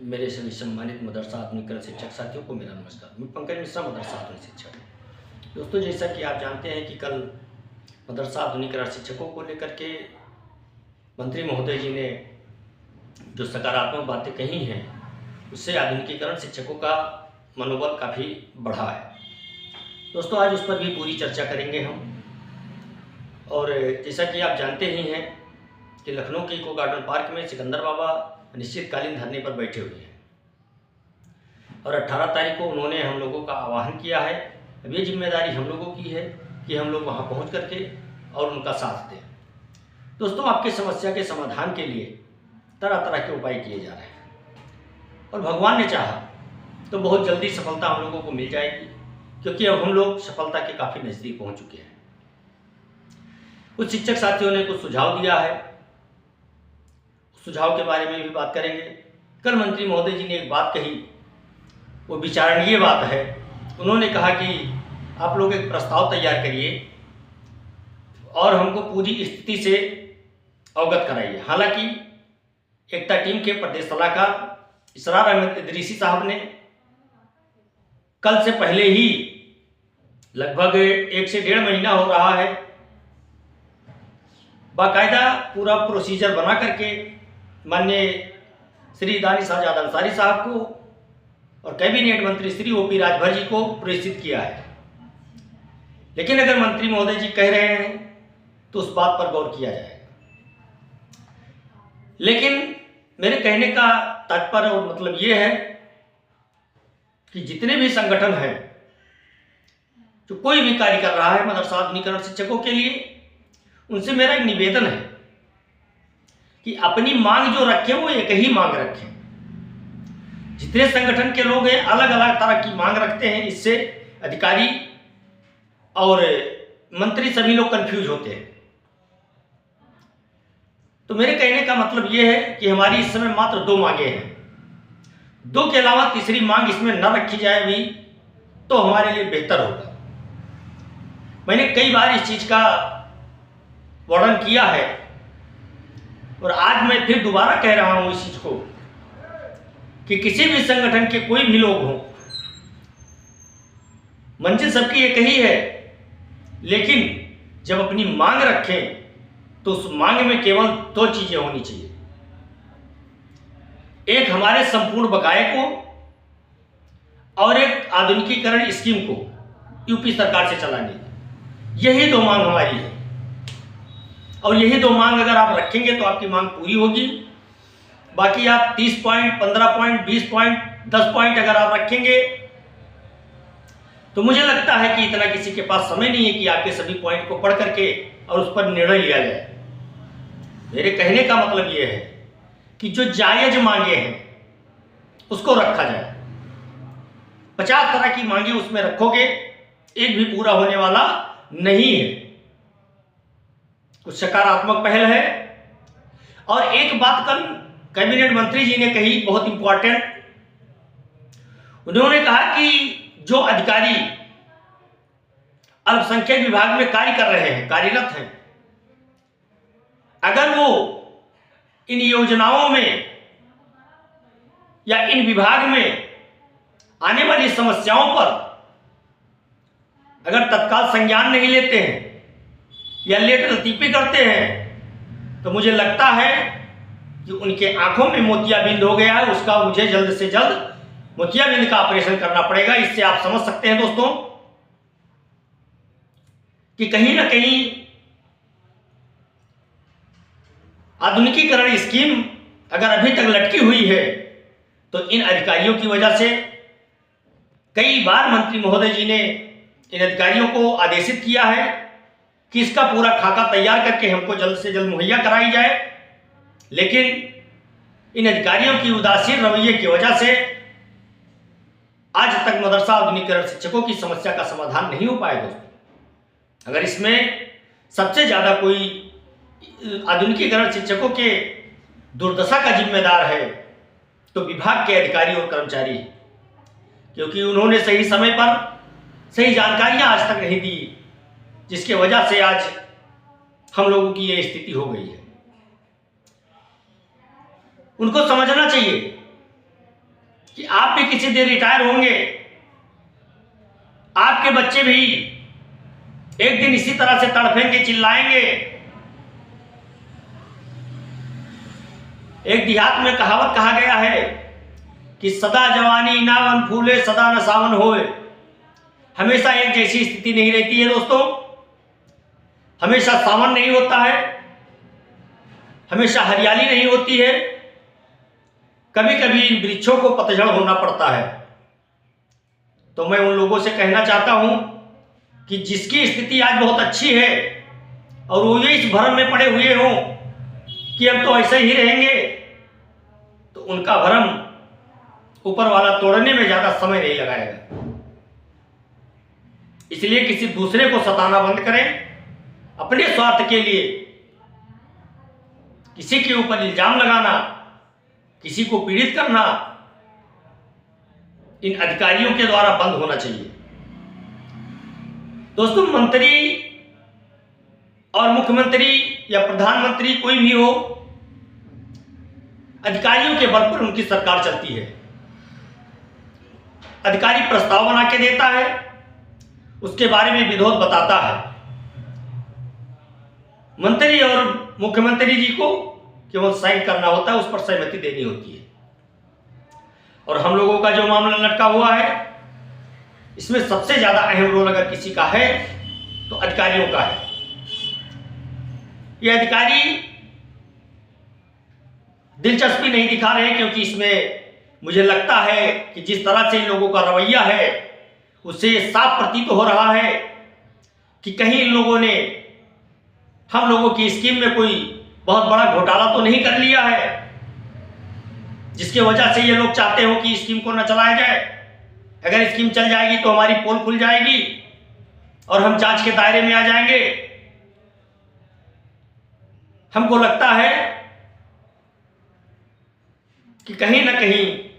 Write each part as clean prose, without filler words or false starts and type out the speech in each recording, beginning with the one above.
मेरे सभी सम्मानित मदरसा आधुनिकरण शिक्षक साथियों को मेरा नमस्कार। मैं पंकज मिश्रा, मदरसा आधुनिक शिक्षक। दोस्तों, जैसा कि आप जानते हैं कि कल मदरसा आधुनिकरण शिक्षकों को लेकर के मंत्री महोदय जी ने जो सकारात्मक बातें कही हैं, उससे आधुनिकीकरण शिक्षकों का मनोबल काफ़ी बढ़ा है। दोस्तों, आज उस पर भी पूरी चर्चा करेंगे हम। और जैसा कि आप जानते ही हैं कि लखनऊ के इको गार्डन पार्क में सिकंदर बाबा अनिश्चितकालीन धरने पर बैठे हुए हैं और 18 तारीख को उन्होंने हम लोगों का आह्वान किया है। अब ये जिम्मेदारी हम लोगों की है कि हम लोग वहाँ पहुँच करके और उनका साथ दें। दोस्तों, आपकी समस्या के समाधान के लिए तरह तरह के उपाय किए जा रहे हैं और भगवान ने चाहा तो बहुत जल्दी सफलता हम लोगों को मिल जाएगी, क्योंकि अब हम लोग सफलता के काफ़ी नज़दीक पहुँच चुके हैं। कुछ शिक्षक साथियों ने कुछ सुझाव दिया है, सुझाव के बारे में भी बात करेंगे। कल मंत्री महोदय जी ने एक बात कही, वो विचारणीय बात है। उन्होंने कहा कि आप लोग एक प्रस्ताव तैयार करिए और हमको पूरी स्थिति से अवगत कराइए। हालांकि एकता टीम के प्रदेश सलाहकार इसरार अहमद इदरीसी साहब ने कल से पहले ही लगभग 1 से 1.5 महीना हो रहा है, बाकायदा पूरा प्रोसीजर बना करके माननीय श्री दानिश आजाद अंसारी साहब को और कैबिनेट मंत्री श्री ओपी राजभर जी को प्रेषित किया है। लेकिन अगर मंत्री महोदय जी कह रहे हैं तो उस बात पर गौर किया जाएगा। लेकिन मेरे कहने का तात्पर्य और मतलब ये है कि जितने भी संगठन हैं जो कोई भी कार्य कर रहा है मदरसा आधुनिकरण शिक्षकों के लिए, उनसे मेरा एक निवेदन है कि अपनी मांग जो रखें वो एक ही मांग रखें। जितने संगठन के लोग हैं अलग अलग तरह की मांग रखते हैं, इससे अधिकारी और मंत्री सभी लोग कंफ्यूज होते हैं। तो मेरे कहने का मतलब ये है कि हमारी इस समय मात्र 2 मांगे हैं। 2 के अलावा तीसरी मांग इसमें न रखी जाए भी तो हमारे लिए बेहतर होगा। मैंने कई बार इस चीज का वर्णन किया है और आज मैं फिर दोबारा कह रहा हूं इस चीज को कि किसी भी संगठन के कोई भी लोग हों, मंजिल सबकी एक ही है, लेकिन जब अपनी मांग रखें तो उस मांग में केवल 2 चीजें होनी चाहिए। एक हमारे संपूर्ण बकाये को और एक आधुनिकीकरण स्कीम को यूपी सरकार से चलानी। यही 2 मांग हमारी है और यही 2 मांग अगर आप रखेंगे तो आपकी मांग पूरी होगी। बाकी आप 30 पॉइंट, 15 पॉइंट, 20 पॉइंट, 10 पॉइंट अगर आप रखेंगे तो मुझे लगता है कि इतना किसी के पास समय नहीं है कि आपके सभी पॉइंट को पढ़ करके और उस पर निर्णय लिया जाए। मेरे कहने का मतलब यह है कि जो जायज मांगे हैं उसको रखा जाए। 50 तरह की मांगे उसमें रखोगे, एक भी पूरा होने वाला नहीं है। कुछ सकारात्मक पहल है। और एक बात कल कैबिनेट मंत्री जी ने कही, बहुत इंपॉर्टेंट। उन्होंने कहा कि जो अधिकारी अल्पसंख्यक विभाग में कार्य कर रहे हैं, कार्यरत हैं, अगर वो इन योजनाओं में या इन विभाग में आने वाली समस्याओं पर अगर तत्काल संज्ञान नहीं लेते हैं या लेट लतीफी करते हैं तो मुझे लगता है कि उनके आंखों में मोतियाबिंद हो गया है। उसका मुझे जल्द से जल्द मोतियाबिंद का ऑपरेशन करना पड़ेगा। इससे आप समझ सकते हैं दोस्तों कि कहीं ना कहीं आधुनिकीकरण स्कीम अगर अभी तक लटकी हुई है तो इन अधिकारियों की वजह से। कई बार मंत्री महोदय जी ने इन अधिकारियों को आदेशित किया है कि इसका पूरा खाका तैयार करके हमको जल्द से जल्द मुहैया कराई जाए, लेकिन इन अधिकारियों की उदासीन रवैये की वजह से आज तक मदरसा आधुनिकीकरण शिक्षकों की समस्या का समाधान नहीं हो पाया। दोस्तों, अगर इसमें सबसे ज्यादा कोई आधुनिकीकरण शिक्षकों के दुर्दशा का जिम्मेदार है तो विभाग के अधिकारी और कर्मचारी, क्योंकि उन्होंने सही समय पर सही जानकारियां आज तक नहीं दी, जिसके वजह से आज हम लोगों की यह स्थिति हो गई है। उनको समझना चाहिए कि आप भी किसी दिन रिटायर होंगे, आपके बच्चे भी एक दिन इसी तरह से तड़फेंगे, चिल्लाएंगे। एक देहात में कहावत कहा गया है कि सदा जवानी ना वन फूले, सदा न सावन होए। हमेशा एक जैसी स्थिति नहीं रहती है दोस्तों, हमेशा सावन नहीं होता है, हमेशा हरियाली नहीं होती है। कभी कभी इन वृक्षों को पतझड़ होना पड़ता है। तो मैं उन लोगों से कहना चाहता हूं कि जिसकी स्थिति आज बहुत अच्छी है और वो ये इस भ्रम में पड़े हुए हों कि अब तो ऐसे ही रहेंगे, तो उनका भ्रम ऊपर वाला तोड़ने में ज्यादा समय नहीं लगाएगा। इसलिए किसी दूसरे को सताना बंद करें। अपने स्वार्थ के लिए किसी के ऊपर इल्जाम लगाना, किसी को पीड़ित करना, इन अधिकारियों के द्वारा बंद होना चाहिए। दोस्तों, मंत्री और मुख्यमंत्री या प्रधानमंत्री कोई भी हो, अधिकारियों के बल पर उनकी सरकार चलती है। अधिकारी प्रस्ताव बना के देता है, उसके बारे में विरोध बताता है। मंत्री और मुख्यमंत्री जी को केवल साइन करना होता है, उस पर सहमति देनी होती है। और हम लोगों का जो मामला लटका हुआ है, इसमें सबसे ज्यादा अहम रोल अगर किसी का है तो अधिकारियों का है। ये अधिकारी दिलचस्पी नहीं दिखा रहे, क्योंकि इसमें मुझे लगता है कि जिस तरह से इन लोगों का रवैया है, उससे साफ प्रतीत हो रहा है कि कहीं इन लोगों ने हम लोगों की स्कीम में कोई बहुत बड़ा घोटाला तो नहीं कर लिया है, जिसकी वजह से ये लोग चाहते हो कि स्कीम को न चलाया जाए। अगर स्कीम चल जाएगी तो हमारी पोल खुल जाएगी और हम जांच के दायरे में आ जाएंगे। हमको लगता है कि कहीं ना कहीं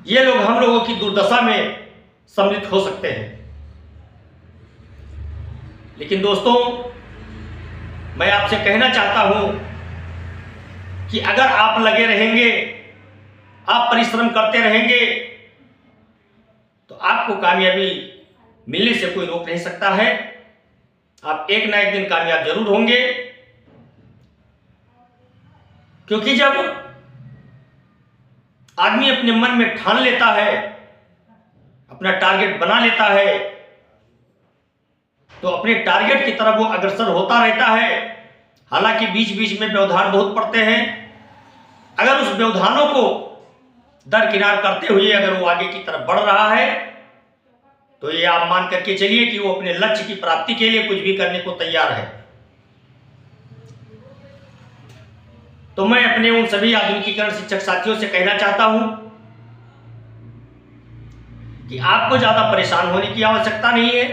ये लोग हम लोगों की दुर्दशा में सम्मिलित हो सकते हैं। लेकिन दोस्तों, मैं आपसे कहना चाहता हूं कि अगर आप लगे रहेंगे, आप परिश्रम करते रहेंगे, तो आपको कामयाबी मिलने से कोई रोक नहीं सकता है। आप एक ना एक दिन कामयाब जरूर होंगे, क्योंकि जब आदमी अपने मन में ठान लेता है, अपना टारगेट बना लेता है, तो अपने टारगेट की तरफ वो अग्रसर होता रहता है। हालांकि बीच बीच में व्यवधान बहुत पड़ते हैं। अगर उस व्यवधानों को दरकिनार करते हुए अगर वो आगे की तरफ बढ़ रहा है, तो ये आप मान करके चलिए कि वो अपने लक्ष्य की प्राप्ति के लिए कुछ भी करने को तैयार है। तो मैं अपने उन सभी आधुनिकीकरण शिक्षक साथियों से कहना चाहता हूं कि आपको ज्यादा परेशान होने की आवश्यकता नहीं है,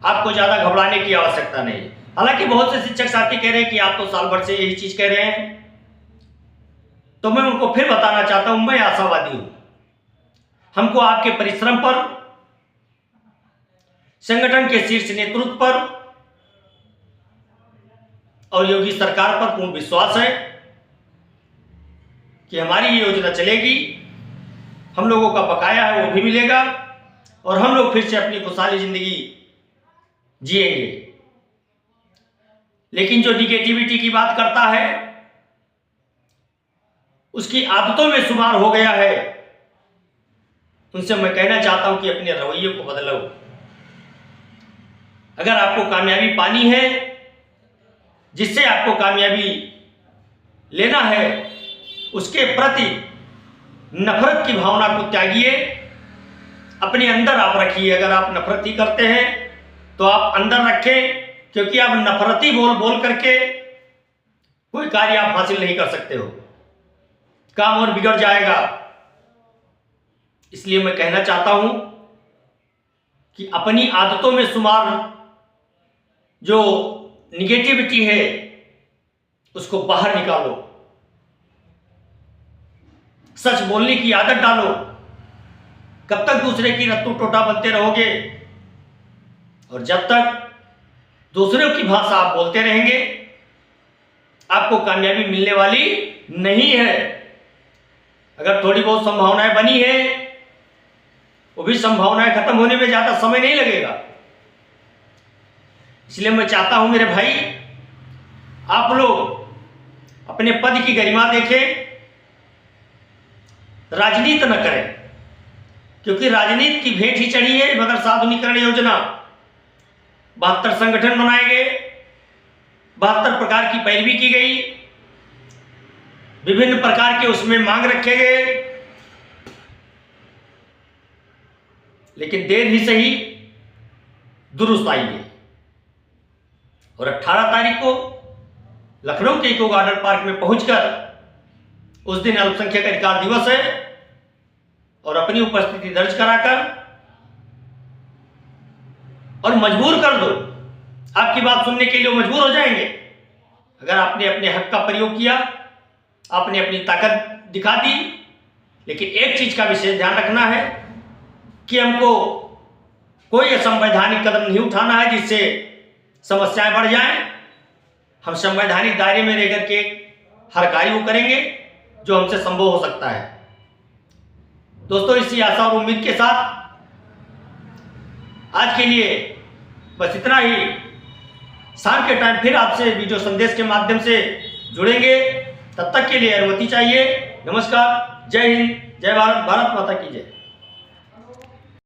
आपको ज्यादा घबराने की आवश्यकता नहीं है। हालांकि बहुत से शिक्षक साथी कह रहे हैं कि आप तो साल भर से यही चीज कह रहे हैं, तो मैं उनको फिर बताना चाहता हूं, मैं आशावादी हूं। हमको आपके परिश्रम पर, संगठन के शीर्ष नेतृत्व पर और योगी सरकार पर पूर्ण विश्वास है कि हमारी ये योजना चलेगी, हम लोगों का बकाया है वो भी मिलेगा और हम लोग फिर से अपनी खुशहाली जिंदगी जिएंगे। लेकिन जो निगेटिविटी की बात करता है, उसकी आदतों में शुमार हो गया है, उनसे मैं कहना चाहता हूं कि अपने रवैये को बदलो। अगर आपको कामयाबी पानी है, जिससे आपको कामयाबी लेना है, उसके प्रति नफरत की भावना को त्यागिए, अपने अंदर आप रखिए। अगर आप नफरत ही करते हैं तो आप अंदर रखें, क्योंकि आप नफरती बोल बोल करके कोई कार्य आप हासिल नहीं कर सकते हो, काम और बिगड़ जाएगा। इसलिए मैं कहना चाहता हूं कि अपनी आदतों में शुमार जो निगेटिविटी है उसको बाहर निकालो, सच बोलने की आदत डालो। कब तक दूसरे की रत्तू टोटा बनते रहोगे? और जब तक दूसरों की भाषा आप बोलते रहेंगे, आपको कामयाबी मिलने वाली नहीं है। अगर थोड़ी बहुत संभावनाएं बनी है, वो भी संभावनाएं खत्म होने में ज़्यादा समय नहीं लगेगा। इसलिए मैं चाहता हूं मेरे भाई, आप लोग अपने पद की गरिमा देखें, राजनीति न करें, क्योंकि राजनीति की भेंट ही चढ़ी है मदरसा आधुनिकीकरण योजना। 72 संगठन बनाए गए, 72 प्रकार की पैरवी की गई, विभिन्न प्रकार के उसमें मांग रखे गए, लेकिन देर ही सही दुरुस्त आई है। और 18 तारीख को लखनऊ के इको गार्डन पार्क में पहुंचकर, उस दिन अल्पसंख्यक अधिकार दिवस है, और अपनी उपस्थिति दर्ज कराकर और मजबूर कर दो, आपकी बात सुनने के लिए मजबूर हो जाएंगे। अगर आपने अपने हक का प्रयोग किया, आपने अपनी ताकत दिखा दी, लेकिन एक चीज का विशेष ध्यान रखना है कि हमको कोई असंवैधानिक कदम नहीं उठाना है जिससे समस्याएं बढ़ जाएं। हम संवैधानिक दायरे में रह करके हर कार्य को करेंगे जो हमसे संभव हो सकता है। दोस्तों, इसी आशा और उम्मीद के साथ आज के लिए बस इतना ही। शाम के टाइम फिर आपसे वीडियो संदेश के माध्यम से जुड़ेंगे। तब तक के लिए अनुमति चाहिए। नमस्कार, जय हिंद, जय भारत, भारत माता की जय।